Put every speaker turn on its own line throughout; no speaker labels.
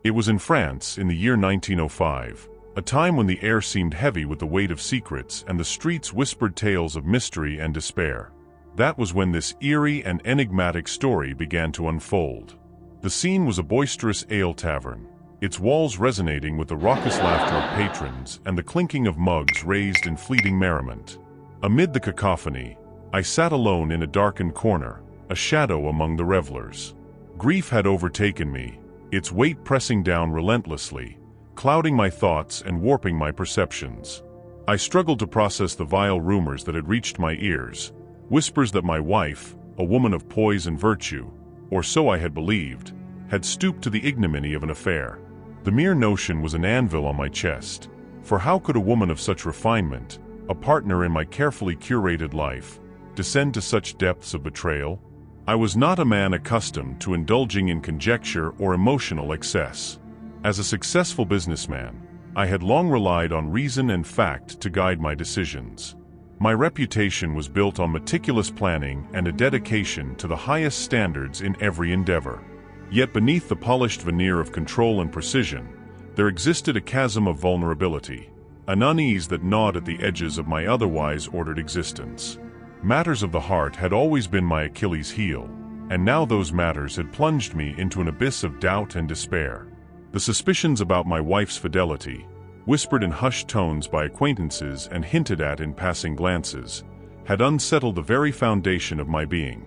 It was in France in the year 1905, a time when the air seemed heavy with the weight of secrets and the streets whispered tales of mystery and despair. That was when this eerie and enigmatic story began to unfold. The scene was a boisterous ale tavern, its walls resonating with the raucous laughter of patrons and the clinking of mugs raised in fleeting merriment. Amid the cacophony, I sat alone in a darkened corner, a shadow among the revelers. Grief had overtaken me, its weight pressing down relentlessly, clouding my thoughts and warping my perceptions. I struggled to process the vile rumors that had reached my ears, whispers that my wife, a woman of poise and virtue, or so I had believed, had stooped to the ignominy of an affair. The mere notion was an anvil on my chest, for how could a woman of such refinement, a partner in my carefully curated life, descend to such depths of betrayal? I was not a man accustomed to indulging in conjecture or emotional excess. As a successful businessman, I had long relied on reason and fact to guide my decisions. My reputation was built on meticulous planning and a dedication to the highest standards in every endeavor. Yet beneath the polished veneer of control and precision, there existed a chasm of vulnerability, an unease that gnawed at the edges of my otherwise ordered existence. Matters of the heart had always been my Achilles heel, and now those matters had plunged me into an abyss of doubt and despair. The suspicions about my wife's fidelity, whispered in hushed tones by acquaintances and hinted at in passing glances, had unsettled the very foundation of my being.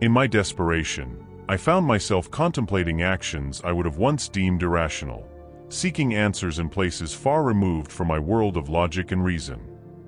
In my desperation, I found myself contemplating actions I would have once deemed irrational, seeking answers in places far removed from my world of logic and reason.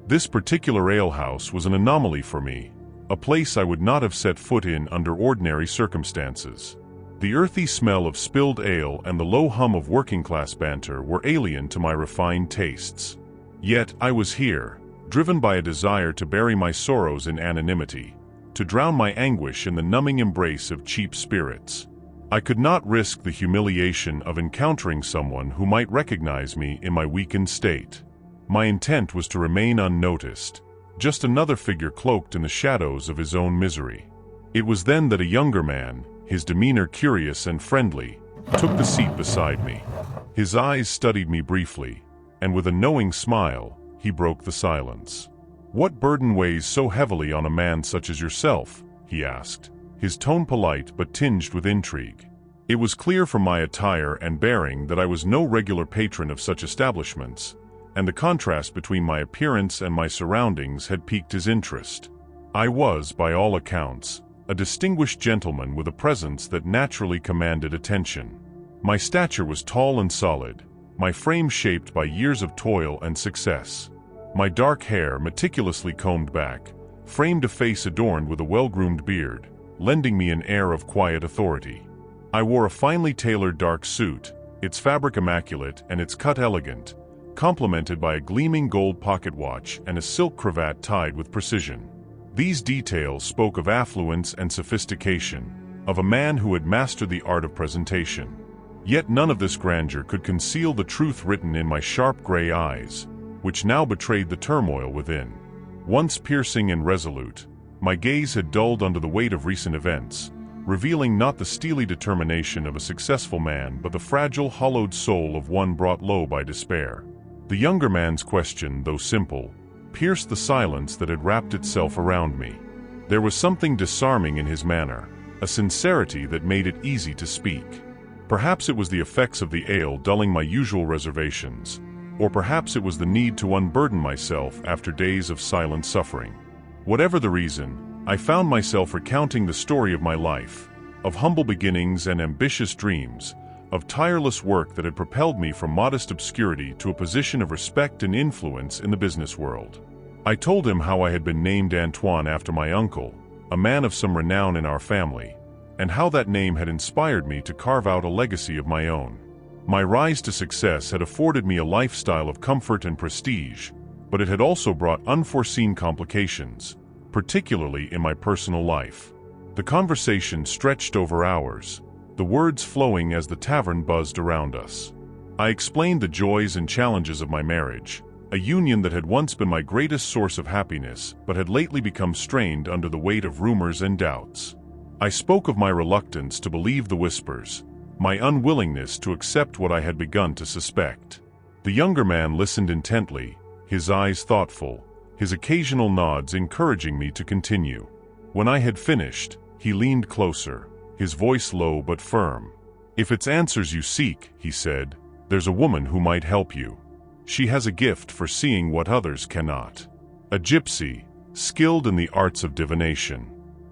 This particular alehouse was an anomaly for me, a place I would not have set foot in under ordinary circumstances. The earthy smell of spilled ale and the low hum of working-class banter were alien to my refined tastes. Yet I was here, driven by a desire to bury my sorrows in anonymity, to drown my anguish in the numbing embrace of cheap spirits. I could not risk the humiliation of encountering someone who might recognize me in my weakened state. My intent was to remain unnoticed, just another figure cloaked in the shadows of his own misery. It was then that a younger man, his demeanor curious and friendly, took the seat beside me. His eyes studied me briefly, and with a knowing smile, he broke the silence. "What burden weighs so heavily on a man such as yourself?" he asked, his tone polite but tinged with intrigue. It was clear from my attire and bearing that I was no regular patron of such establishments, and the contrast between my appearance and my surroundings had piqued his interest. I was, by all accounts, a distinguished gentleman with a presence that naturally commanded attention. My stature was tall and solid, my frame shaped by years of toil and success. My dark hair, meticulously combed back, framed a face adorned with a well-groomed beard, lending me an air of quiet authority. I wore a finely tailored dark suit, its fabric immaculate and its cut elegant, complemented by a gleaming gold pocket watch and a silk cravat tied with precision. These details spoke of affluence and sophistication, of a man who had mastered the art of presentation. Yet none of this grandeur could conceal the truth written in my sharp gray eyes, which now betrayed the turmoil within. Once piercing and resolute, my gaze had dulled under the weight of recent events, revealing not the steely determination of a successful man but the fragile, hollowed soul of one brought low by despair. The younger man's question, though simple, pierced the silence that had wrapped itself around me. There was something disarming in his manner, a sincerity that made it easy to speak. Perhaps it was the effects of the ale dulling my usual reservations, or perhaps it was the need to unburden myself after days of silent suffering. Whatever the reason, I found myself recounting the story of my life, of humble beginnings and ambitious dreams, of tireless work that had propelled me from modest obscurity to a position of respect and influence in the business world. I told him how I had been named Antoine after my uncle, a man of some renown in our family, and how that name had inspired me to carve out a legacy of my own. My rise to success had afforded me a lifestyle of comfort and prestige, but it had also brought unforeseen complications, particularly in my personal life. The conversation stretched over hours, the words flowing as the tavern buzzed around us. I explained the joys and challenges of my marriage, a union that had once been my greatest source of happiness but had lately become strained under the weight of rumors and doubts. I spoke of my reluctance to believe the whispers, my unwillingness to accept what I had begun to suspect. The younger man listened intently, his eyes thoughtful, his occasional nods encouraging me to continue. When I had finished, he leaned closer, his voice low but firm. "If it's answers you seek," he said, "there's a woman who might help you. She has a gift for seeing what others cannot. A gypsy, skilled in the arts of divination.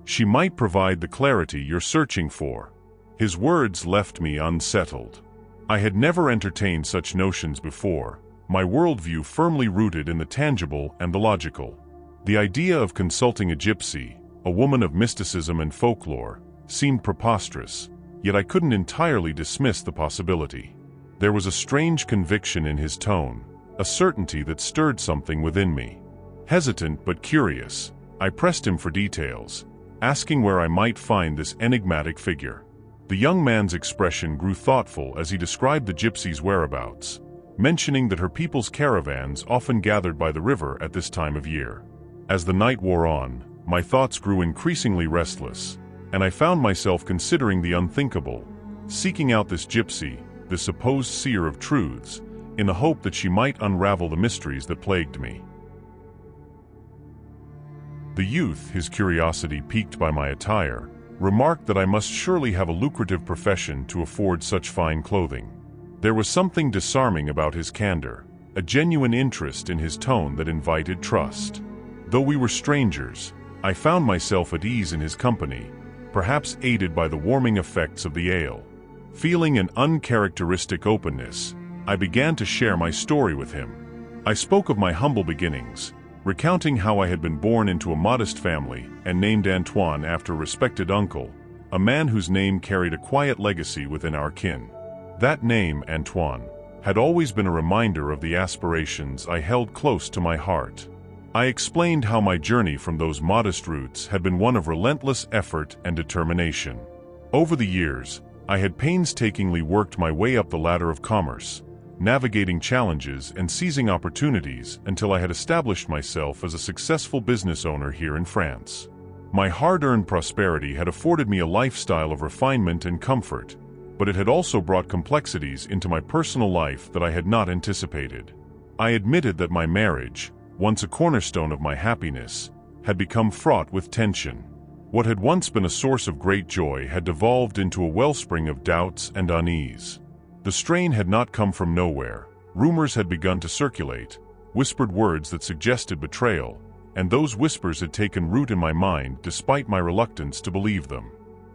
She might provide the clarity you're searching for." His words left me unsettled. I had never entertained such notions before, my worldview firmly rooted in the tangible and the logical. The idea of consulting a gypsy, a woman of mysticism and folklore, seemed preposterous, yet I couldn't entirely dismiss the possibility. There was a strange conviction in his tone, a certainty that stirred something within me. Hesitant but curious, I pressed him for details, asking where I might find this enigmatic figure. The young man's expression grew thoughtful as he described the gypsy's whereabouts, mentioning that her people's caravans often gathered by the river at this time of year. As the night wore on, my thoughts grew increasingly restless, and I found myself considering the unthinkable, seeking out this gypsy, this supposed seer of truths, in the hope that she might unravel the mysteries that plagued me. The youth, his curiosity piqued by my attire, remarked that I must surely have a lucrative profession to afford such fine clothing. There was something disarming about his candor, a genuine interest in his tone that invited trust. Though we were strangers, I found myself at ease in his company, perhaps aided by the warming effects of the ale. Feeling an uncharacteristic openness, I began to share my story with him. I spoke of my humble beginnings, recounting how I had been born into a modest family and named Antoine after a respected uncle, a man whose name carried a quiet legacy within our kin. That name, Antoine, had always been a reminder of the aspirations I held close to my heart. I explained how my journey from those modest roots had been one of relentless effort and determination. Over the years, I had painstakingly worked my way up the ladder of commerce, navigating challenges and seizing opportunities until I had established myself as a successful business owner here in France. My hard-earned prosperity had afforded me a lifestyle of refinement and comfort, but it had also brought complexities into my personal life that I had not anticipated. I admitted that my marriage, once a cornerstone of my happiness, had become fraught with tension. What had once been a source of great joy had devolved into a wellspring of doubts and unease. The strain had not come from nowhere. Rumors had begun to circulate, whispered words that suggested betrayal, and those whispers had taken root in my mind despite my reluctance to believe them.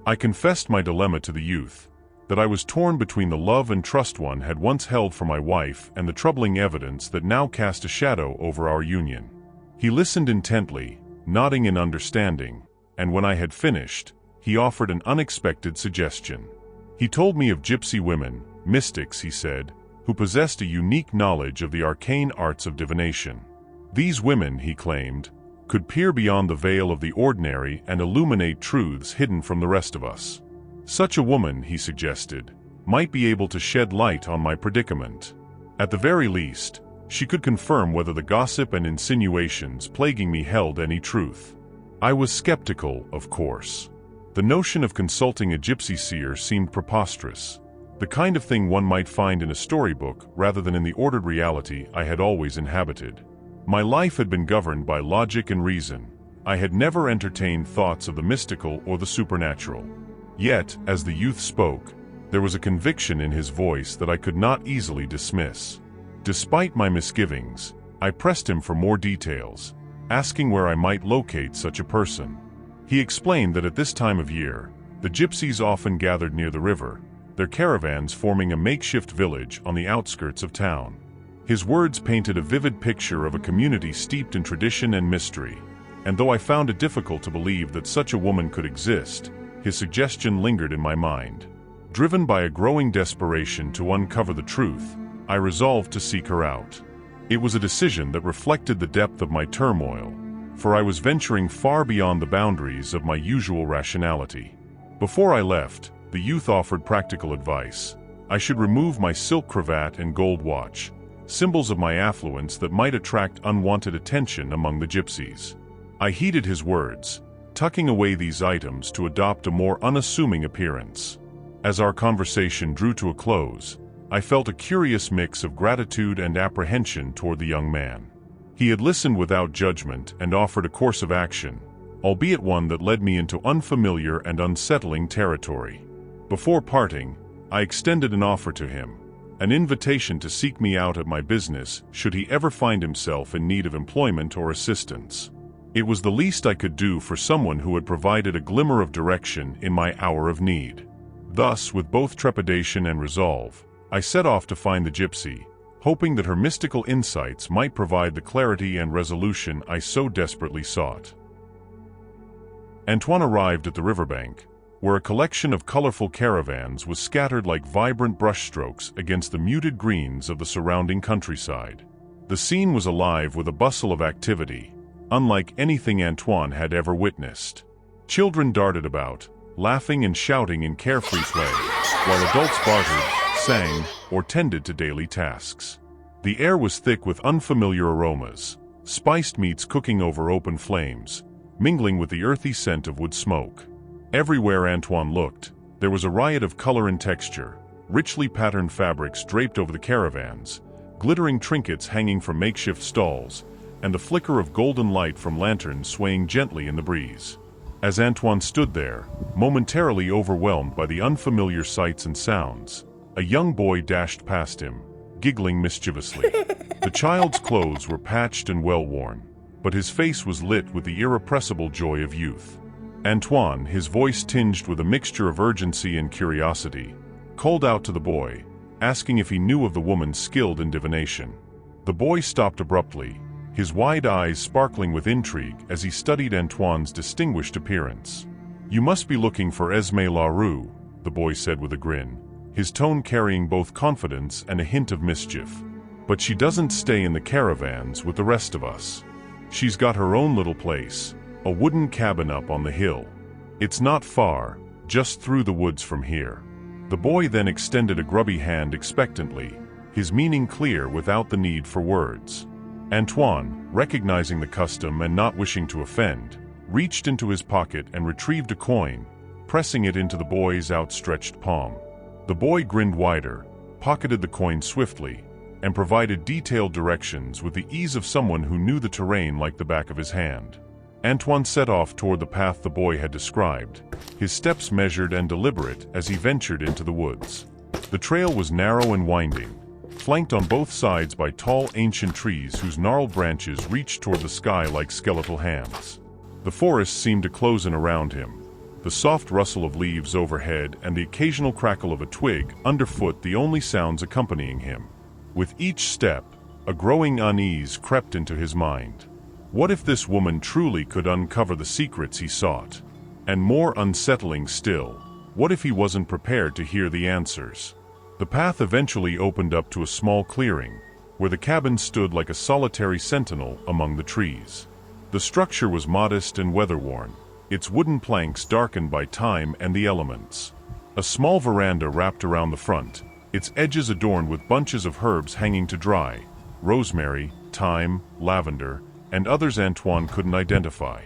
I confessed my dilemma to the youth, that I was torn between the love and trust one had once held for my wife and the troubling evidence that now cast a shadow over our union. He listened intently, nodding in understanding, and when I had finished, he offered an unexpected suggestion. He told me of gypsy women, mystics, he said, who possessed a unique knowledge of the arcane arts of divination. These women, he claimed, could peer beyond the veil of the ordinary and illuminate truths hidden from the rest of us. Such a woman, he suggested, might be able to shed light on my predicament. At the very least, she could confirm whether the gossip and insinuations plaguing me held any truth. I was skeptical, of course. The notion of consulting a gypsy seer seemed preposterous, the kind of thing one might find in a storybook rather than in the ordered reality I had always inhabited. My life had been governed by logic and reason. I had never entertained thoughts of the mystical or the supernatural. Yet, as the youth spoke, there was a conviction in his voice that I could not easily dismiss. Despite my misgivings, I pressed him for more details, asking where I might locate such a person. He explained that at this time of year, the gypsies often gathered near the river, their caravans forming a makeshift village on the outskirts of town. His words painted a vivid picture of a community steeped in tradition and mystery, and though I found it difficult to believe that such a woman could exist, his suggestion lingered in my mind. Driven by a growing desperation to uncover the truth, I resolved to seek her out. It was a decision that reflected the depth of my turmoil, for I was venturing far beyond the boundaries of my usual rationality. Before I left, the youth offered practical advice. I should remove my silk cravat and gold watch, symbols of my affluence that might attract unwanted attention among the gypsies. I heeded his words, tucking away these items to adopt a more unassuming appearance. As our conversation drew to a close, I felt a curious mix of gratitude and apprehension toward the young man. He had listened without judgment and offered a course of action, albeit one that led me into unfamiliar and unsettling territory. Before parting, I extended an offer to him, an invitation to seek me out at my business should he ever find himself in need of employment or assistance. It was the least I could do for someone who had provided a glimmer of direction in my hour of need. Thus, with both trepidation and resolve, I set off to find the gypsy, hoping that her mystical insights might provide the clarity and resolution I so desperately sought. Antoine arrived at the riverbank, where a collection of colorful caravans was scattered like vibrant brushstrokes against the muted greens of the surrounding countryside. The scene was alive with a bustle of activity, unlike anything Antoine had ever witnessed. Children darted about, laughing and shouting in carefree play, while adults bartered, sang, or tended to daily tasks. The air was thick with unfamiliar aromas, spiced meats cooking over open flames, mingling with the earthy scent of wood smoke. Everywhere Antoine looked, there was a riot of color and texture, richly patterned fabrics draped over the caravans, glittering trinkets hanging from makeshift stalls, and the flicker of golden light from lanterns swaying gently in the breeze. As Antoine stood there, momentarily overwhelmed by the unfamiliar sights and sounds, a young boy dashed past him, giggling mischievously. The child's clothes were patched and well-worn, but his face was lit with the irrepressible joy of youth. Antoine, his voice tinged with a mixture of urgency and curiosity, called out to the boy, asking if he knew of the woman skilled in divination. The boy stopped abruptly, his wide eyes sparkling with intrigue as he studied Antoine's distinguished appearance. "You must be looking for Esme LaRue," the boy said with a grin, his tone carrying both confidence and a hint of mischief. "But she doesn't stay in the caravans with the rest of us. She's got her own little place, a wooden cabin up on the hill. It's not far, just through the woods from here." The boy then extended a grubby hand expectantly, his meaning clear without the need for words. Antoine, recognizing the custom and not wishing to offend, reached into his pocket and retrieved a coin, pressing it into the boy's outstretched palm. The boy grinned wider, pocketed the coin swiftly, and provided detailed directions with the ease of someone who knew the terrain like the back of his hand. Antoine set off toward the path the boy had described, his steps measured and deliberate as he ventured into the woods. The trail was narrow and winding, flanked on both sides by tall ancient trees whose gnarled branches reached toward the sky like skeletal hands. The forest seemed to close in around him, the soft rustle of leaves overhead and the occasional crackle of a twig underfoot the only sounds accompanying him. With each step, a growing unease crept into his mind. What if this woman truly could uncover the secrets he sought? And more unsettling still, what if he wasn't prepared to hear the answers? The path eventually opened up to a small clearing, where the cabin stood like a solitary sentinel among the trees. The structure was modest and weather-worn, its wooden planks darkened by time and the elements. A small veranda wrapped around the front, its edges adorned with bunches of herbs hanging to dry, rosemary, thyme, lavender, and others Antoine couldn't identify.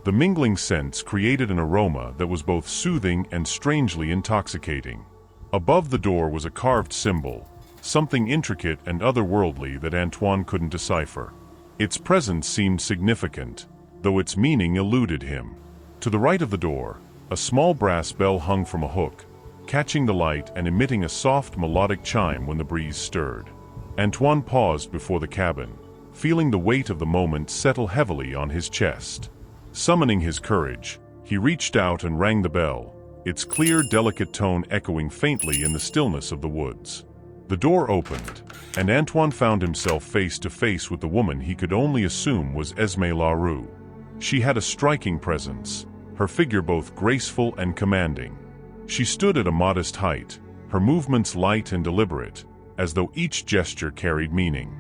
The mingling scents created an aroma that was both soothing and strangely intoxicating. Above the door was a carved symbol, something intricate and otherworldly that Antoine couldn't decipher. Its presence seemed significant, though its meaning eluded him. To the right of the door, a small brass bell hung from a hook, catching the light and emitting a soft melodic chime when the breeze stirred. Antoine paused before the cabin, feeling the weight of the moment settle heavily on his chest. Summoning his courage, he reached out and rang the bell, its clear, delicate tone echoing faintly in the stillness of the woods. The door opened, and Antoine found himself face to face with the woman he could only assume was Esme LaRue. She had a striking presence, her figure both graceful and commanding. She stood at a modest height, her movements light and deliberate, as though each gesture carried meaning.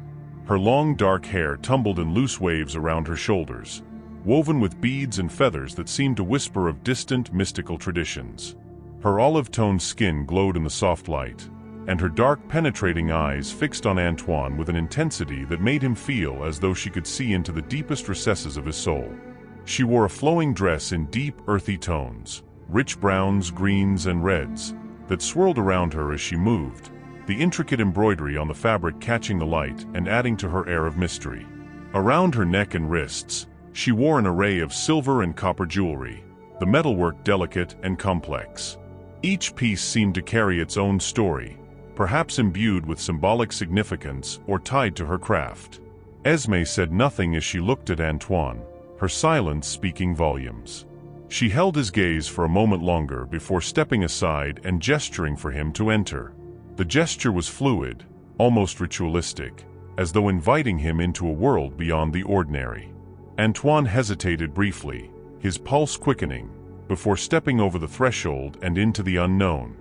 Her long dark hair tumbled in loose waves around her shoulders, woven with beads and feathers that seemed to whisper of distant mystical traditions. Her olive-toned skin glowed in the soft light, and her dark penetrating eyes fixed on Antoine with an intensity that made him feel as though she could see into the deepest recesses of his soul. She wore a flowing dress in deep, earthy tones, rich browns, greens, and reds, that swirled around her as she moved, the intricate embroidery on the fabric catching the light and adding to her air of mystery. Around her neck and wrists, she wore an array of silver and copper jewelry, the metalwork delicate and complex. Each piece seemed to carry its own story, perhaps imbued with symbolic significance or tied to her craft. Esme said nothing as she looked at Antoine, her silence speaking volumes. She held his gaze for a moment longer before stepping aside and gesturing for him to enter. The gesture was fluid, almost ritualistic, as though inviting him into a world beyond the ordinary. Antoine hesitated briefly, his pulse quickening, before stepping over the threshold and into the unknown.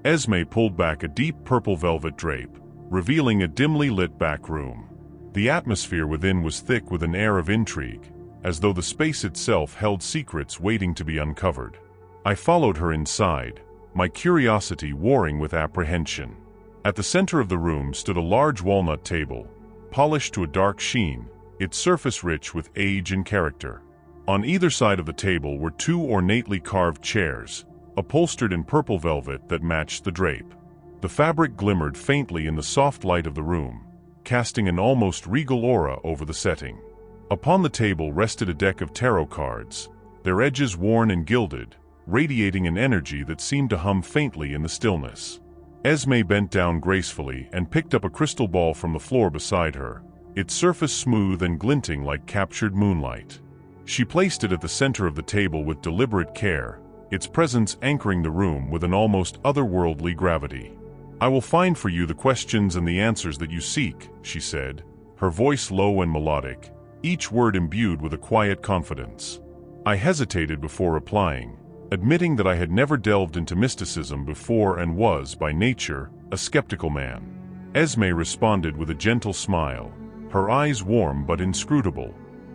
Esme pulled back a deep purple velvet drape, revealing a dimly lit back room. The atmosphere within was thick with an air of intrigue, as though the space itself held secrets waiting to be uncovered. I followed her inside, my curiosity warring with apprehension. At the center of the room stood a large walnut table, polished to a dark sheen, its surface rich with age and character. On either side of the table were two ornately carved chairs, upholstered in purple velvet that matched the drape. The fabric glimmered faintly in the soft light of the room, casting an almost regal aura over the setting. Upon the table rested a deck of tarot cards, their edges worn and gilded, radiating an energy that seemed to hum faintly in the stillness. Esme bent down gracefully and picked up a crystal ball from the floor beside her, its surface smooth and glinting like captured moonlight. She placed it at the center of the table with deliberate care, its presence anchoring the room with an almost otherworldly gravity. "I will find for you the questions and the answers that you seek," she said, her voice low and melodic, each word imbued with a quiet confidence. I hesitated before replying, admitting that I had never delved into mysticism before and was, by nature, a skeptical man. Esme responded with a gentle smile, her eyes warm but inscrutable.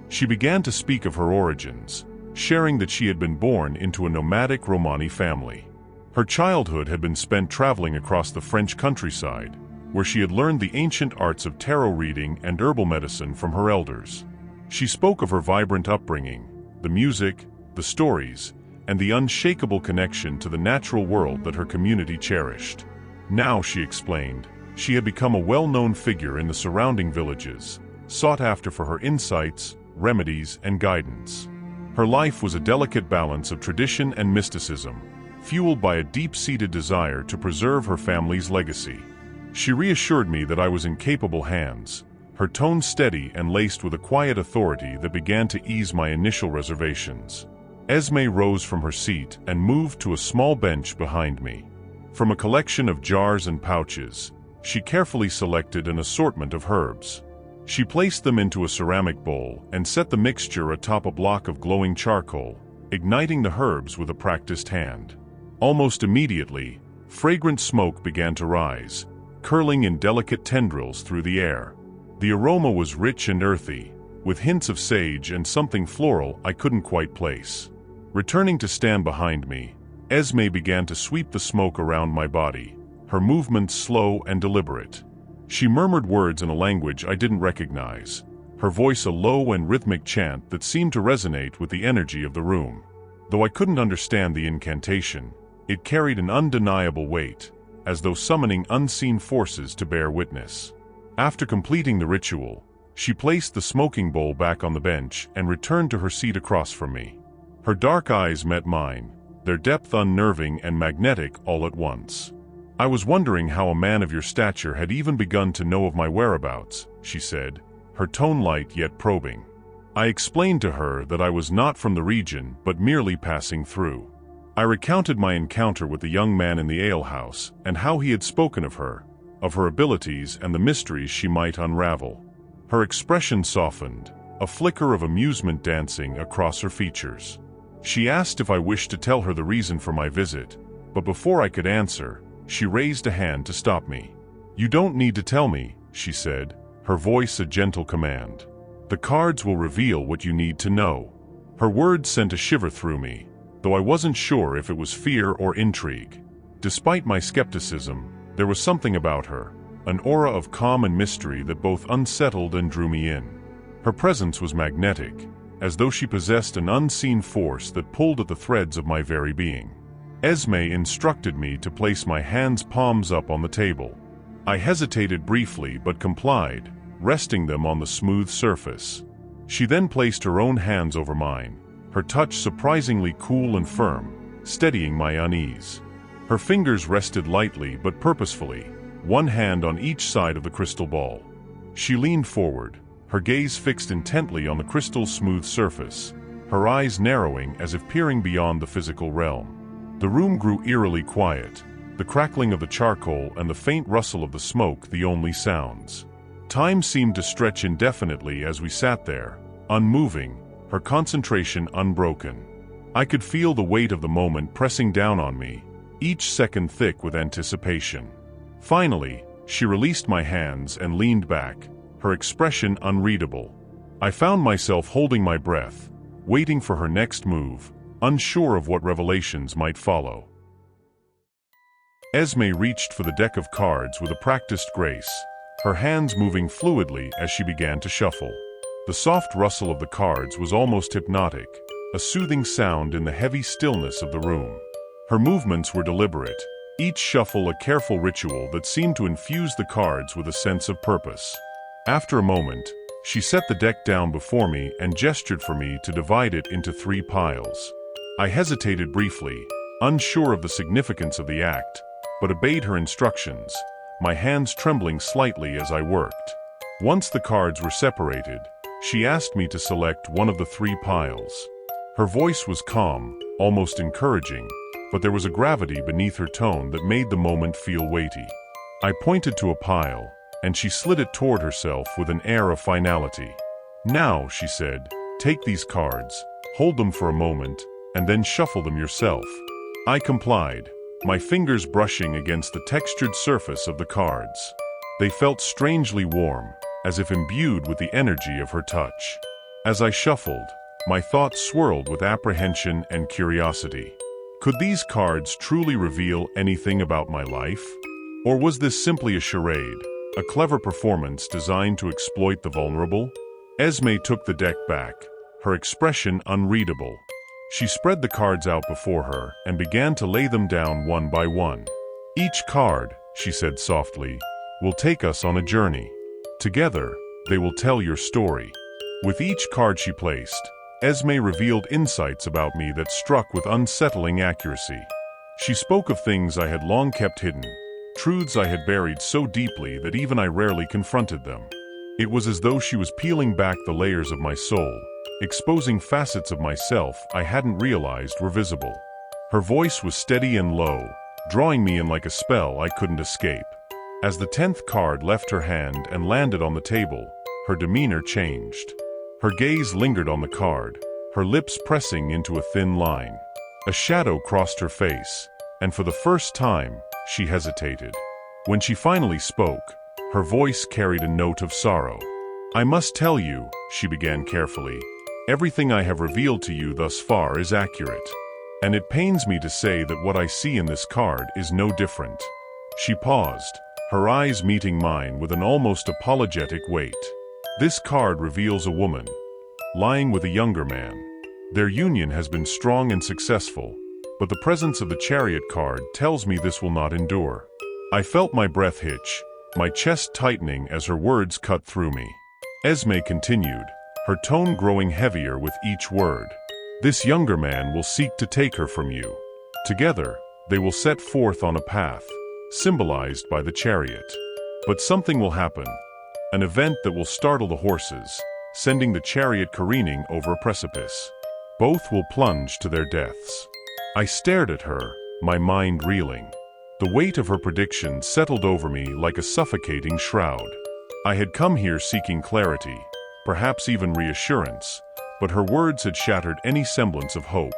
She began to speak of her origins, sharing that she had been born into a nomadic Romani family. Her childhood had been spent traveling across the French countryside, where she had learned the ancient arts of tarot reading and herbal medicine from her elders. She spoke of her vibrant upbringing, the music, the stories, and the unshakable connection to the natural world that her community cherished. Now, she explained, she had become a well-known figure in the surrounding villages, sought after for her insights, remedies, and guidance. Her life was a delicate balance of tradition and mysticism, fueled by a deep-seated desire to preserve her family's legacy. She reassured me that I was in capable hands, her tone steady and laced with a quiet authority that began to ease my initial reservations. Esme rose from her seat and moved to a small bench behind me. From a collection of jars and pouches, she carefully selected an assortment of herbs. She placed them into a ceramic bowl and set the mixture atop a block of glowing charcoal, igniting the herbs with a practiced hand. Almost immediately, fragrant smoke began to rise, curling in delicate tendrils through the air. The aroma was rich and earthy, with hints of sage and something floral I couldn't quite place. Returning to stand behind me, Esme began to sweep the smoke around my body, her movements slow and deliberate. She murmured words in a language I didn't recognize, her voice a low and rhythmic chant that seemed to resonate with the energy of the room. Though I couldn't understand the incantation, it carried an undeniable weight, as though summoning unseen forces to bear witness. After completing the ritual, she placed the smoking bowl back on the bench and returned to her seat across from me. Her dark eyes met mine, their depth unnerving and magnetic all at once. "I was wondering how a man of your stature had even begun to know of my whereabouts," she said, her tone light yet probing. I explained to her that I was not from the region but merely passing through. I recounted my encounter with the young man in the alehouse and how he had spoken of her abilities and the mysteries she might unravel. Her expression softened, a flicker of amusement dancing across her features. She asked if I wished to tell her the reason for my visit, but before I could answer, she raised a hand to stop me. "You don't need to tell me," she said, her voice a gentle command. "The cards will reveal what you need to know." Her words sent a shiver through me, though I wasn't sure if it was fear or intrigue. Despite my skepticism, there was something about her, an aura of calm and mystery that both unsettled and drew me in. Her presence was magnetic, as though she possessed an unseen force that pulled at the threads of my very being. Esme instructed me to place my hands palms up on the table. I hesitated briefly but complied, resting them on the smooth surface. She then placed her own hands over mine, her touch surprisingly cool and firm, steadying my unease. Her fingers rested lightly but purposefully, one hand on each side of the crystal ball. She leaned forward, her gaze fixed intently on the crystal's smooth surface, her eyes narrowing as if peering beyond the physical realm. The room grew eerily quiet, the crackling of the charcoal and the faint rustle of the smoke the only sounds. Time seemed to stretch indefinitely as we sat there, unmoving, her concentration unbroken. I could feel the weight of the moment pressing down on me, each second thick with anticipation. Finally, she released my hands and leaned back, her expression unreadable. I found myself holding my breath, waiting for her next move, unsure of what revelations might follow. Esme reached for the deck of cards with a practiced grace, her hands moving fluidly as she began to shuffle. The soft rustle of the cards was almost hypnotic, a soothing sound in the heavy stillness of the room. Her movements were deliberate, each shuffle a careful ritual that seemed to infuse the cards with a sense of purpose. After a moment, she set the deck down before me and gestured for me to divide it into 3 piles. I hesitated briefly, unsure of the significance of the act, but obeyed her instructions, my hands trembling slightly as I worked. Once the cards were separated, she asked me to select one of the 3 piles. Her voice was calm, almost encouraging, but there was a gravity beneath her tone that made the moment feel weighty. I pointed to a pile, and she slid it toward herself with an air of finality. "Now," she said, "take these cards, hold them for a moment, and then shuffle them yourself." I complied, my fingers brushing against the textured surface of the cards. They felt strangely warm, as if imbued with the energy of her touch. As I shuffled, my thoughts swirled with apprehension and curiosity. Could these cards truly reveal anything about my life? Or was this simply a charade, a clever performance designed to exploit the vulnerable? Esme took the deck back, her expression unreadable. She spread the cards out before her and began to lay them down one by one. "Each card," she said softly, "will take us on a journey. Together, they will tell your story." With each card she placed, Esme revealed insights about me that struck with unsettling accuracy. She spoke of things I had long kept hidden, truths I had buried so deeply that even I rarely confronted them. It was as though she was peeling back the layers of my soul, exposing facets of myself I hadn't realized were visible. Her voice was steady and low, drawing me in like a spell I couldn't escape. As the 10th card left her hand and landed on the table, her demeanor changed. Her gaze lingered on the card, her lips pressing into a thin line. A shadow crossed her face, and for the first time, she hesitated. When she finally spoke, her voice carried a note of sorrow. "I must tell you," she began carefully, "everything I have revealed to you thus far is accurate. And it pains me to say that what I see in this card is no different." She paused, her eyes meeting mine with an almost apologetic weight. "This card reveals a woman, lying with a younger man. Their union has been strong and successful, but the presence of the Chariot card tells me this will not endure." I felt my breath hitch, my chest tightening as her words cut through me. Esme continued, her tone growing heavier with each word. "This younger man will seek to take her from you. Together, they will set forth on a path, symbolized by the chariot. But something will happen, an event that will startle the horses, sending the chariot careening over a precipice. Both will plunge to their deaths." I stared at her, my mind reeling. The weight of her prediction settled over me like a suffocating shroud. I had come here seeking clarity, perhaps even reassurance, but her words had shattered any semblance of hope.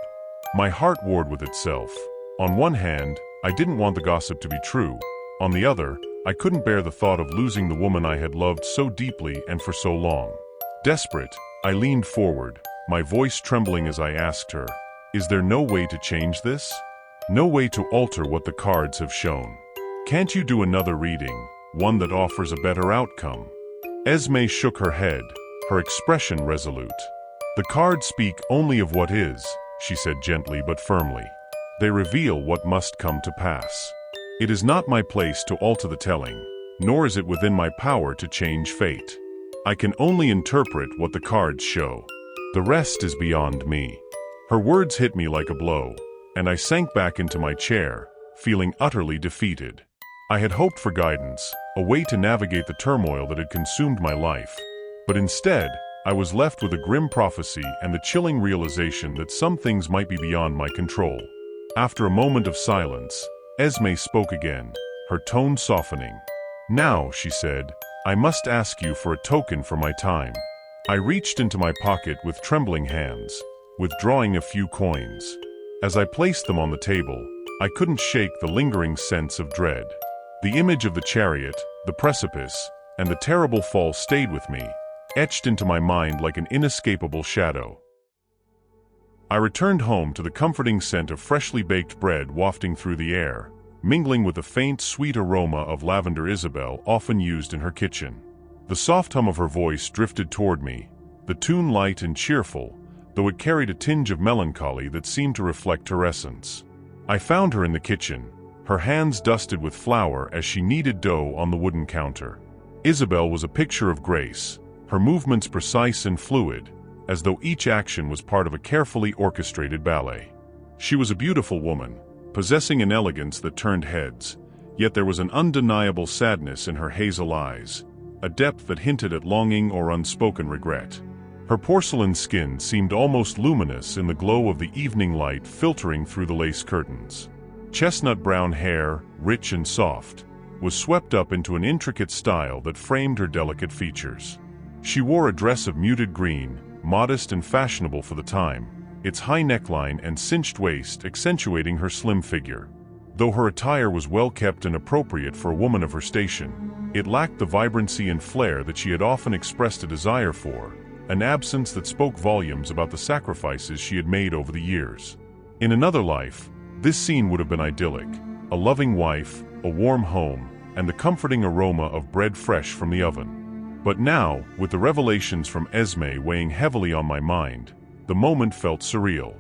My heart warred with itself. On one hand, I didn't want the gossip to be true. On the other, I couldn't bear the thought of losing the woman I had loved so deeply and for so long. Desperate, I leaned forward, my voice trembling as I asked her, "Is there no way to change this? No way to alter what the cards have shown? Can't you do another reading, one that offers a better outcome?" Esme shook her head, her expression resolute. "The cards speak only of what is," she said gently but firmly. They reveal what must come to pass. It is not my place to alter the telling, nor is it within my power to change fate. I can only interpret what the cards show. The rest is beyond me. Her words hit me like a blow, and I sank back into my chair, feeling utterly defeated. I had hoped for guidance, a way to navigate the turmoil that had consumed my life. But instead, I was left with a grim prophecy and the chilling realization that some things might be beyond my control. After a moment of silence, Esme spoke again, her tone softening. "Now," she said, "I must ask you for a token for my time." I reached into my pocket with trembling hands, withdrawing a few coins. As I placed them on the table, I couldn't shake the lingering sense of dread. The image of the chariot, the precipice, and the terrible fall stayed with me, etched into my mind like an inescapable shadow. I returned home to the comforting scent of freshly baked bread wafting through the air, mingling with the faint, sweet aroma of lavender Isabel often used in her kitchen. The soft hum of her voice drifted toward me, the tune light and cheerful, though it carried a tinge of melancholy that seemed to reflect her essence. I found her in the kitchen, her hands dusted with flour as she kneaded dough on the wooden counter. Isabel was a picture of grace, her movements precise and fluid, as though each action was part of a carefully orchestrated ballet. She was a beautiful woman, possessing an elegance that turned heads, yet there was an undeniable sadness in her hazel eyes, a depth that hinted at longing or unspoken regret. Her porcelain skin seemed almost luminous in the glow of the evening light filtering through the lace curtains. Chestnut brown hair, rich and soft, was swept up into an intricate style that framed her delicate features. She wore a dress of muted green, modest and fashionable for the time, its high neckline and cinched waist accentuating her slim figure. Though her attire was well kept and appropriate for a woman of her station, it lacked the vibrancy and flair that she had often expressed a desire for, an absence that spoke volumes about the sacrifices she had made over the years. In another life, this scene would have been idyllic, a loving wife, a warm home, and the comforting aroma of bread fresh from the oven. But now, with the revelations from Esme weighing heavily on my mind, the moment felt surreal.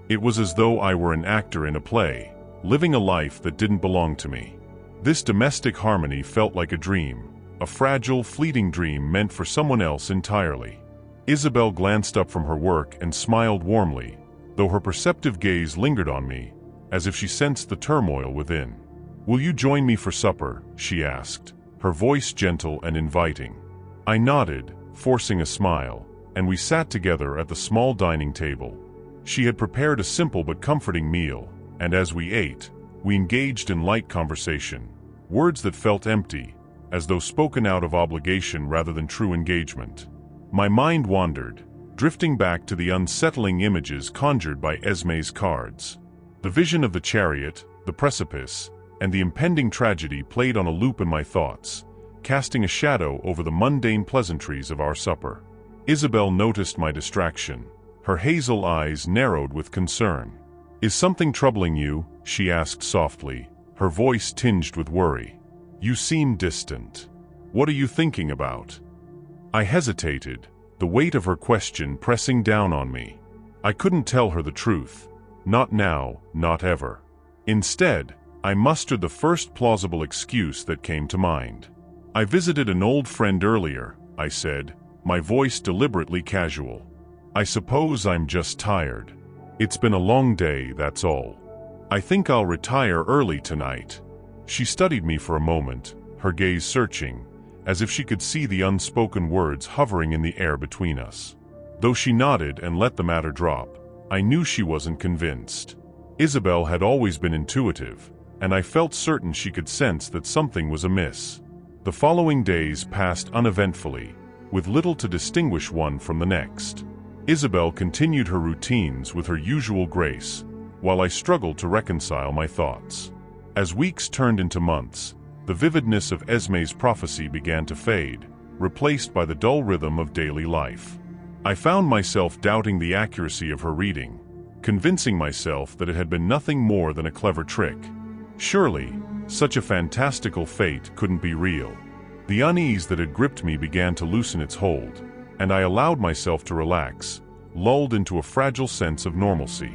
It was as though I were an actor in a play, living a life that didn't belong to me. This domestic harmony felt like a dream, a fragile, fleeting dream meant for someone else entirely. Isabel glanced up from her work and smiled warmly, though her perceptive gaze lingered on me, as if she sensed the turmoil within. "Will you join me for supper?" she asked, her voice gentle and inviting. I nodded, forcing a smile, and we sat together at the small dining table. She had prepared a simple but comforting meal, and as we ate, we engaged in light conversation, words that felt empty, as though spoken out of obligation rather than true engagement. My mind wandered, drifting back to the unsettling images conjured by Esme's cards. The vision of the chariot, the precipice, and the impending tragedy played on a loop in my thoughts, casting a shadow over the mundane pleasantries of our supper. Isabel noticed my distraction, her hazel eyes narrowed with concern. "Is something troubling you?" she asked softly, her voice tinged with worry. "You seem distant. What are you thinking about?" I hesitated, the weight of her question pressing down on me. I couldn't tell her the truth. Not now, not ever. Instead, I mustered the first plausible excuse that came to mind. "I visited an old friend earlier," I said, my voice deliberately casual. "I suppose I'm just tired. It's been a long day, that's all. I think I'll retire early tonight." She studied me for a moment, her gaze searching, as if she could see the unspoken words hovering in the air between us. Though she nodded and let the matter drop, I knew she wasn't convinced. Isabel had always been intuitive, and I felt certain she could sense that something was amiss. The following days passed uneventfully, with little to distinguish one from the next. Isabel continued her routines with her usual grace, while I struggled to reconcile my thoughts. As weeks turned into months, the vividness of Esme's prophecy began to fade, replaced by the dull rhythm of daily life. I found myself doubting the accuracy of her reading, convincing myself that it had been nothing more than a clever trick. Surely, such a fantastical fate couldn't be real. The unease that had gripped me began to loosen its hold, and I allowed myself to relax, lulled into a fragile sense of normalcy.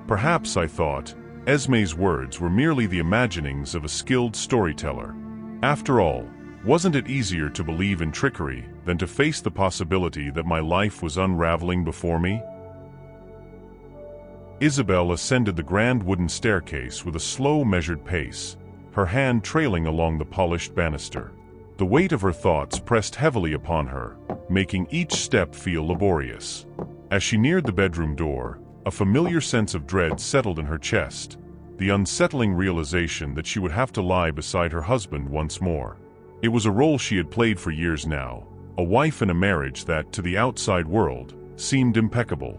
Perhaps, I thought, Esme's words were merely the imaginings of a skilled storyteller. After all, wasn't it easier to believe in trickery than to face the possibility that my life was unraveling before me? Isabel ascended the grand wooden staircase with a slow, measured pace, her hand trailing along the polished banister. The weight of her thoughts pressed heavily upon her, making each step feel laborious. As she neared the bedroom door, a familiar sense of dread settled in her chest, the unsettling realization that she would have to lie beside her husband once more. It was a role she had played for years now, a wife in a marriage that, to the outside world, seemed impeccable.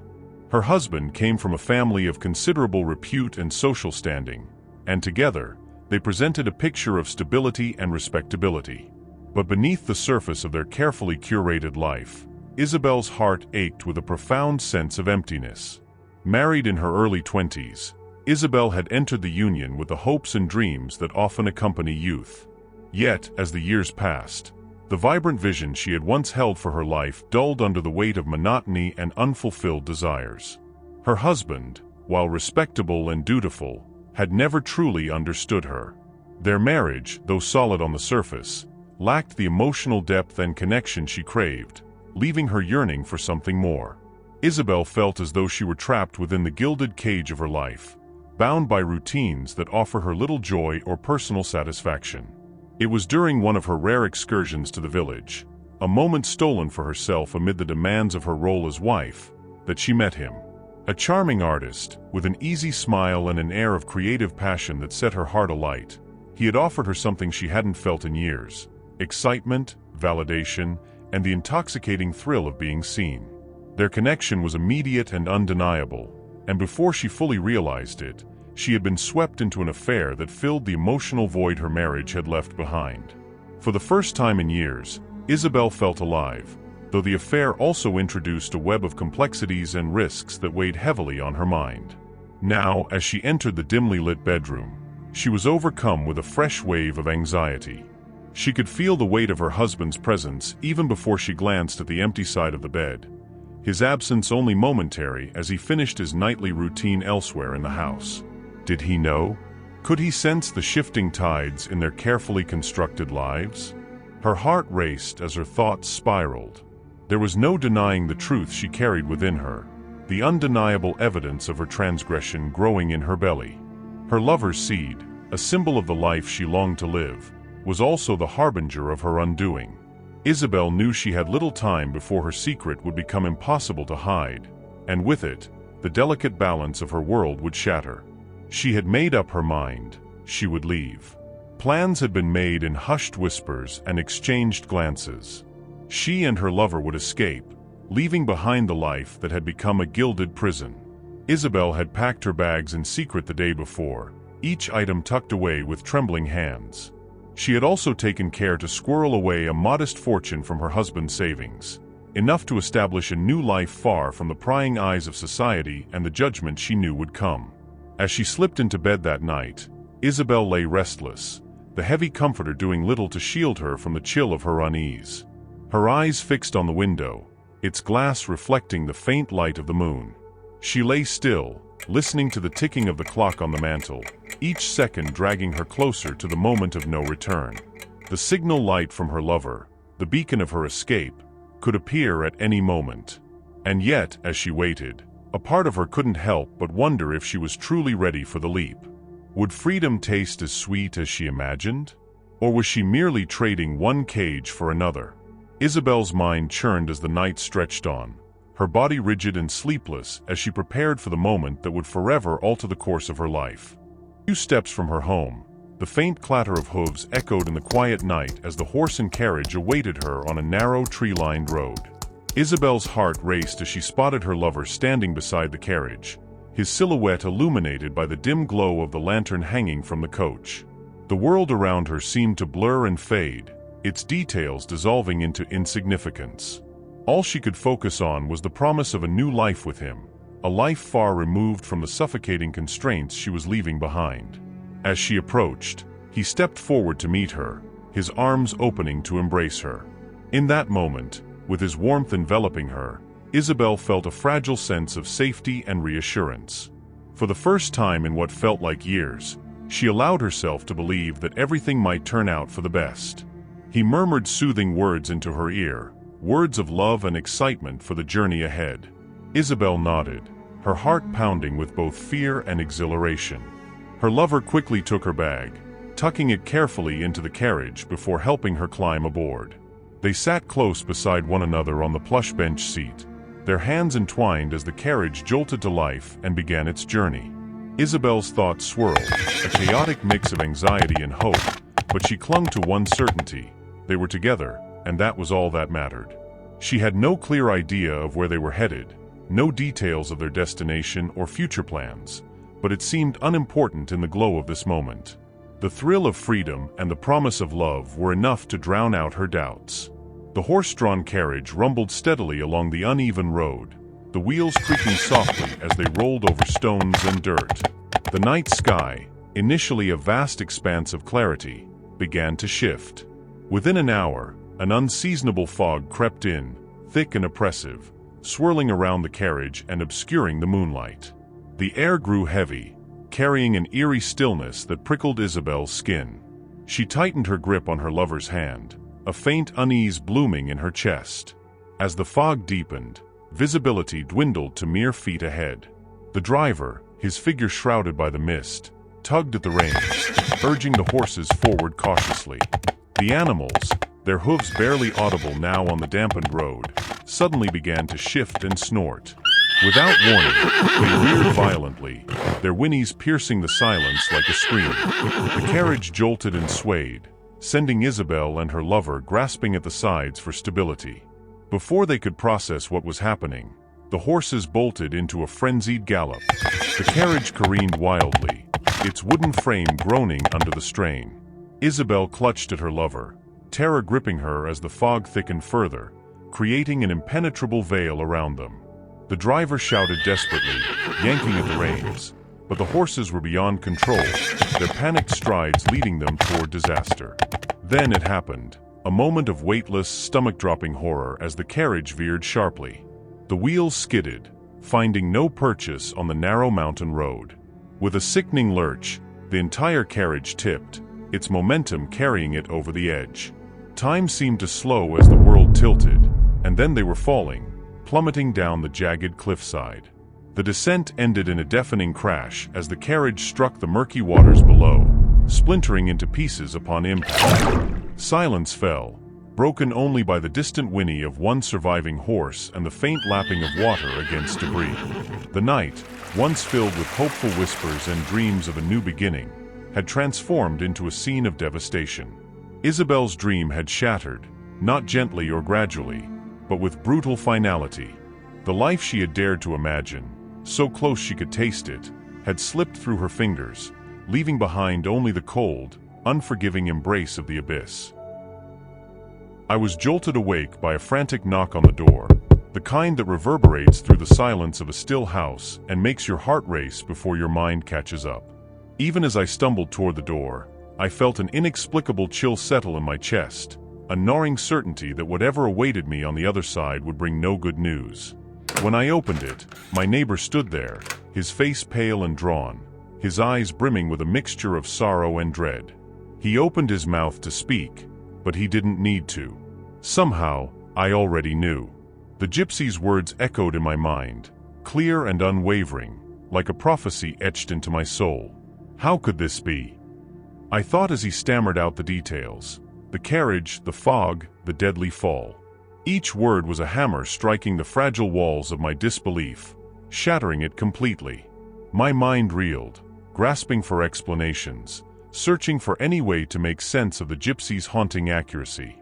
Her husband came from a family of considerable repute and social standing, and together, they presented a picture of stability and respectability. But beneath the surface of their carefully curated life, Isabel's heart ached with a profound sense of emptiness. Married in her early 20s, Isabel had entered the union with the hopes and dreams that often accompany youth. Yet, as the years passed, the vibrant vision she had once held for her life dulled under the weight of monotony and unfulfilled desires. Her husband, while respectable and dutiful, had never truly understood her. Their marriage, though solid on the surface, lacked the emotional depth and connection she craved, leaving her yearning for something more. Isabel felt as though she were trapped within the gilded cage of her life, bound by routines that offer her little joy or personal satisfaction. It was during one of her rare excursions to the village, a moment stolen for herself amid the demands of her role as wife, that she met him. A charming artist, with an easy smile and an air of creative passion that set her heart alight, he had offered her something she hadn't felt in years: excitement, validation, and the intoxicating thrill of being seen. Their connection was immediate and undeniable, and before she fully realized it, she had been swept into an affair that filled the emotional void her marriage had left behind. For the first time in years, Isabel felt alive, though the affair also introduced a web of complexities and risks that weighed heavily on her mind. Now, as she entered the dimly lit bedroom, she was overcome with a fresh wave of anxiety. She could feel the weight of her husband's presence even before she glanced at the empty side of the bed, his absence only momentary as he finished his nightly routine elsewhere in the house. Did he know? Could he sense the shifting tides in their carefully constructed lives? Her heart raced as her thoughts spiraled. There was no denying the truth she carried within her, the undeniable evidence of her transgression growing in her belly. Her lover's seed, a symbol of the life she longed to live, was also the harbinger of her undoing. Isabel knew she had little time before her secret would become impossible to hide, and with it, the delicate balance of her world would shatter. She had made up her mind. She would leave. Plans had been made in hushed whispers and exchanged glances. She and her lover would escape, leaving behind the life that had become a gilded prison. Isabel had packed her bags in secret the day before, each item tucked away with trembling hands. She had also taken care to squirrel away a modest fortune from her husband's savings, enough to establish a new life far from the prying eyes of society and the judgment she knew would come. As she slipped into bed that night, Isabel lay restless, the heavy comforter doing little to shield her from the chill of her unease. Her eyes fixed on the window, its glass reflecting the faint light of the moon. She lay still, listening to the ticking of the clock on the mantel, each second dragging her closer to the moment of no return. The signal light from her lover, the beacon of her escape, could appear at any moment. And yet, as she waited, a part of her couldn't help but wonder if she was truly ready for the leap. Would freedom taste as sweet as she imagined? Or was she merely trading one cage for another? Isabel's mind churned as the night stretched on, her body rigid and sleepless as she prepared for the moment that would forever alter the course of her life. A few steps from her home, the faint clatter of hooves echoed in the quiet night as the horse and carriage awaited her on a narrow, tree-lined road. Isabel's heart raced as she spotted her lover standing beside the carriage, his silhouette illuminated by the dim glow of the lantern hanging from the coach. The world around her seemed to blur and fade, its details dissolving into insignificance. All she could focus on was the promise of a new life with him, a life far removed from the suffocating constraints she was leaving behind. As she approached, he stepped forward to meet her, his arms opening to embrace her. In that moment, with his warmth enveloping her, Isabel felt a fragile sense of safety and reassurance. For the first time in what felt like years, she allowed herself to believe that everything might turn out for the best. He murmured soothing words into her ear, words of love and excitement for the journey ahead. Isabel nodded, her heart pounding with both fear and exhilaration. Her lover quickly took her bag, tucking it carefully into the carriage before helping her climb aboard. They sat close beside one another on the plush bench seat, their hands entwined as the carriage jolted to life and began its journey. Isabel's thoughts swirled, a chaotic mix of anxiety and hope, but she clung to one certainty: they were together, and that was all that mattered. She had no clear idea of where they were headed, no details of their destination or future plans, but it seemed unimportant in the glow of this moment. The thrill of freedom and the promise of love were enough to drown out her doubts. The horse-drawn carriage rumbled steadily along the uneven road, the wheels creaking softly as they rolled over stones and dirt. The night sky, initially a vast expanse of clarity, began to shift. Within an hour, an unseasonable fog crept in, thick and oppressive, swirling around the carriage and obscuring the moonlight. The air grew heavy, carrying an eerie stillness that prickled Isabel's skin. She tightened her grip on her lover's hand, a faint unease blooming in her chest. As the fog deepened, visibility dwindled to mere feet ahead. The driver, his figure shrouded by the mist, tugged at the reins, urging the horses forward cautiously. The animals, their hooves barely audible now on the dampened road, suddenly began to shift and snort. Without warning, they reared violently, their whinnies piercing the silence like a scream. The carriage jolted and swayed, sending Isabel and her lover grasping at the sides for stability. Before they could process what was happening, the horses bolted into a frenzied gallop. The carriage careened wildly, its wooden frame groaning under the strain. Isabel clutched at her lover, terror gripping her as the fog thickened further, creating an impenetrable veil around them. The driver shouted desperately, yanking at the reins, but the horses were beyond control, their panicked strides leading them toward disaster. Then it happened, a moment of weightless, stomach-dropping horror as the carriage veered sharply. The wheels skidded, finding no purchase on the narrow mountain road. With a sickening lurch, the entire carriage tipped, its momentum carrying it over the edge. Time seemed to slow as the world tilted, and then they were falling, plummeting down the jagged cliffside. The descent ended in a deafening crash as the carriage struck the murky waters below, splintering into pieces upon impact. Silence fell, broken only by the distant whinny of one surviving horse and the faint lapping of water against debris. The night, once filled with hopeful whispers and dreams of a new beginning, had transformed into a scene of devastation. Isabel's dream had shattered, not gently or gradually, but with brutal finality. The life she had dared to imagine, so close she could taste it, had slipped through her fingers, leaving behind only the cold, unforgiving embrace of the abyss. I was jolted awake by a frantic knock on the door, the kind that reverberates through the silence of a still house and makes your heart race before your mind catches up. Even as I stumbled toward the door, I felt an inexplicable chill settle in my chest, a gnawing certainty that whatever awaited me on the other side would bring no good news. When I opened it, my neighbor stood there, his face pale and drawn, his eyes brimming with a mixture of sorrow and dread. He opened his mouth to speak, but he didn't need to. Somehow, I already knew. The gypsy's words echoed in my mind, clear and unwavering, like a prophecy etched into my soul. How could this be? I thought as he stammered out the details. The carriage, the fog, the deadly fall. Each word was a hammer striking the fragile walls of my disbelief, shattering it completely. My mind reeled, grasping for explanations, searching for any way to make sense of the gypsy's haunting accuracy.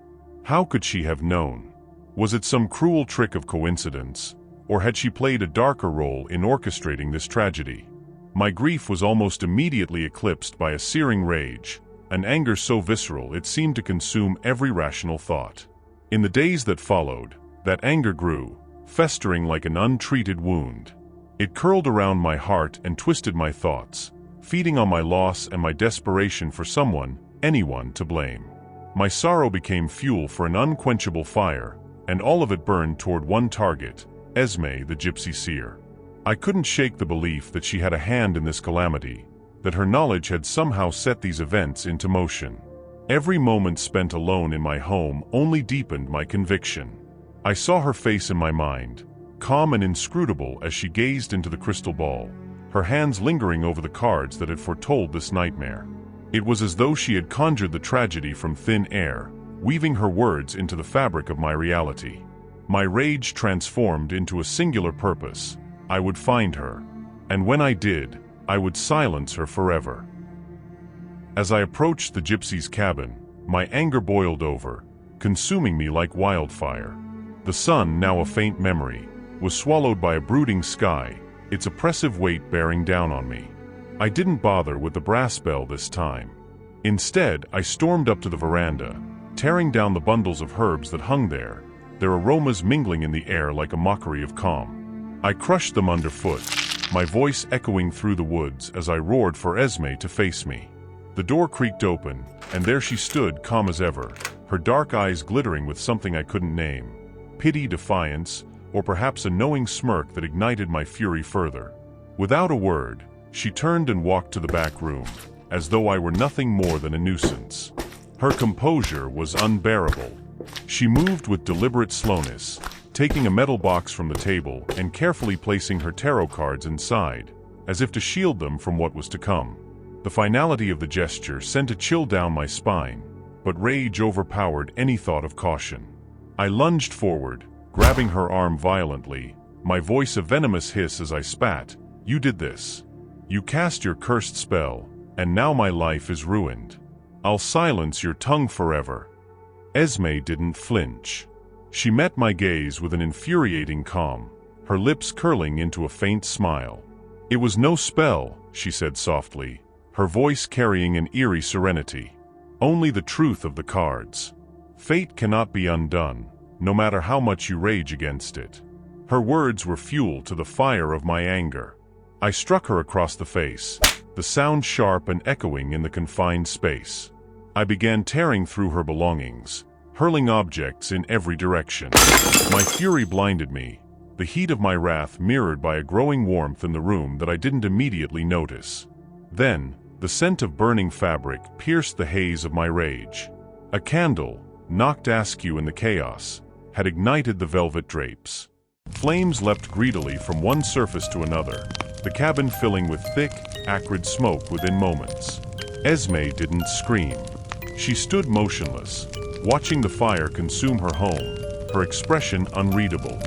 How could she have known? Was it some cruel trick of coincidence, or had she played a darker role in orchestrating this tragedy? My grief was almost immediately eclipsed by a searing rage, an anger so visceral it seemed to consume every rational thought. In the days that followed, that anger grew, festering like an untreated wound. It curled around my heart and twisted my thoughts, feeding on my loss and my desperation for someone, anyone, to blame. My sorrow became fuel for an unquenchable fire, and all of it burned toward one target, Esme the gypsy seer. I couldn't shake the belief that she had a hand in this calamity, that her knowledge had somehow set these events into motion. Every moment spent alone in my home only deepened my conviction. I saw her face in my mind, calm and inscrutable as she gazed into the crystal ball, her hands lingering over the cards that had foretold this nightmare. It was as though she had conjured the tragedy from thin air, weaving her words into the fabric of my reality. My rage transformed into a singular purpose. I would find her, and when I did, I would silence her forever. As I approached the gypsy's cabin, my anger boiled over, consuming me like wildfire. The sun, now a faint memory, was swallowed by a brooding sky, its oppressive weight bearing down on me. I didn't bother with the brass bell this time. Instead, I stormed up to the veranda, tearing down the bundles of herbs that hung there, their aromas mingling in the air like a mockery of calm. I crushed them underfoot, my voice echoing through the woods as I roared for Esme to face me. The door creaked open, and there she stood, calm as ever, her dark eyes glittering with something I couldn't name. Pity, defiance, or perhaps a knowing smirk that ignited my fury further. Without a word, she turned and walked to the back room, as though I were nothing more than a nuisance. Her composure was unbearable. She moved with deliberate slowness, taking a metal box from the table and carefully placing her tarot cards inside, as if to shield them from what was to come. The finality of the gesture sent a chill down my spine, but rage overpowered any thought of caution. I lunged forward, grabbing her arm violently, my voice a venomous hiss as I spat. "You did this. You cast your cursed spell, and now my life is ruined. I'll silence your tongue forever." Esme didn't flinch. She met my gaze with an infuriating calm, her lips curling into a faint smile. "It was no spell," she said softly, her voice carrying an eerie serenity. "Only the truth of the cards. Fate cannot be undone, no matter how much you rage against it." Her words were fuel to the fire of my anger. I struck her across the face, the sound sharp and echoing in the confined space. I began tearing through her belongings, hurling objects in every direction. My fury blinded me, the heat of my wrath mirrored by a growing warmth in the room that I didn't immediately notice. Then, the scent of burning fabric pierced the haze of my rage. A candle, knocked askew in the chaos, had ignited the velvet drapes. Flames leapt greedily from one surface to another, the cabin filling with thick, acrid smoke within moments. Esme didn't scream. She stood motionless, watching the fire consume her home, her expression unreadable.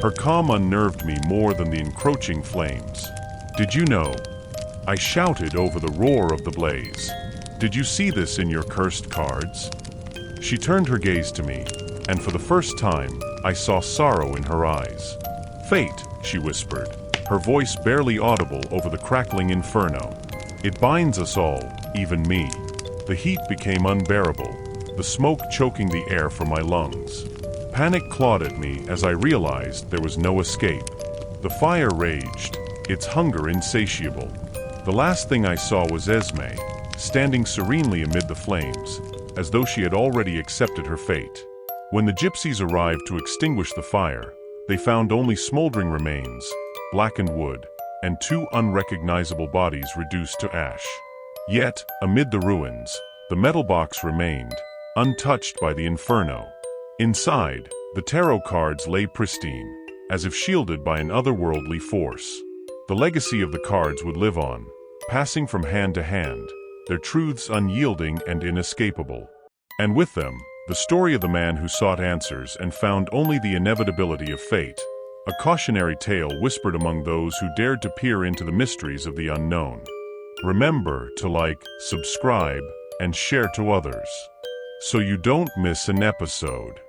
Her calm unnerved me more than the encroaching flames. "Did you know?" I shouted over the roar of the blaze. "Did you see this in your cursed cards?" She turned her gaze to me, and for the first time, I saw sorrow in her eyes. "Fate," she whispered, her voice barely audible over the crackling inferno. "It binds us all, even me." The heat became unbearable, the smoke choking the air from my lungs. Panic clawed at me as I realized there was no escape. The fire raged, its hunger insatiable. The last thing I saw was Esme, standing serenely amid the flames, as though she had already accepted her fate. When the gypsies arrived to extinguish the fire, they found only smoldering remains, blackened wood, and two unrecognizable bodies reduced to ash. Yet, amid the ruins, the metal box remained, untouched by the inferno. Inside, the tarot cards lay pristine, as if shielded by an otherworldly force. The legacy of the cards would live on, passing from hand to hand, their truths unyielding and inescapable. And with them, the story of the man who sought answers and found only the inevitability of fate, a cautionary tale whispered among those who dared to peer into the mysteries of the unknown. Remember to like, subscribe, and share to others, so you don't miss an episode.